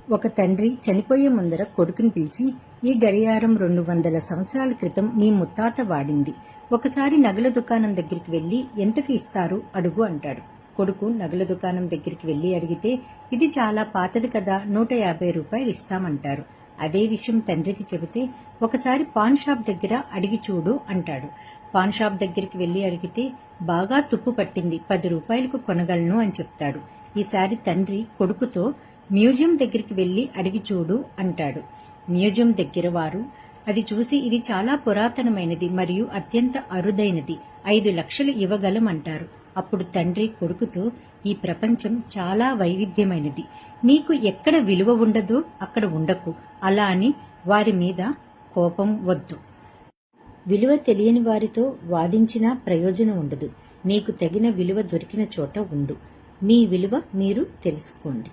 ఒక తండ్రి చనిపోయే ముందర కొడుకుని పిలిచి, ఈ గడియారం 200 సంవత్సరాల క్రితం మీ ముత్తాత వాడింది. ఒకసారి నగల దుకాణం దగ్గరికి వెళ్లి ఎంతకు ఇస్తారు అడుగు అంటాడు. కొడుకు నగల దుకాణం దగ్గరికి వెళ్లి అడిగితే, ఇది చాలా పాతది కదా, 150 రూపాయలు ఇస్తామంటారు. అదే విషయం తండ్రికి చెబితే, ఒకసారి పాన్ షాప్ దగ్గర అడిగి చూడు అంటాడు. పాన్ షాప్ దగ్గరికి వెళ్లి అడిగితే, బాగా తుప్పు పట్టింది, 10 రూపాయలకు కొనగలను అని చెప్తాడు. ఈసారి తండ్రి కొడుకుతో మ్యూజియం దగ్గరికి వెళ్లి అడిగి చూడు అంటాడు. మ్యూజియం దగ్గర వారు అది చూసి, ఇది చాలా పురాతనమైనది మరియు అత్యంత అరుదైనది, 5 లక్షలు ఇవ్వగలం అంటారు. అప్పుడు తండ్రి కొడుకుతో, ఈ ప్రపంచం చాలా వైవిధ్యమైనది, నీకు ఎక్కడ విలువ ఉండదో అక్కడ ఉండకు, అలా అని వారి మీద కోపం వద్దు. విలువ తెలియని వారితో వాదించినా ప్రయోజనం ఉండదు. నీకు తగిన విలువ దొరికిన చోట ఉండు. మీ విలువ మీరు తెలుసుకోండి.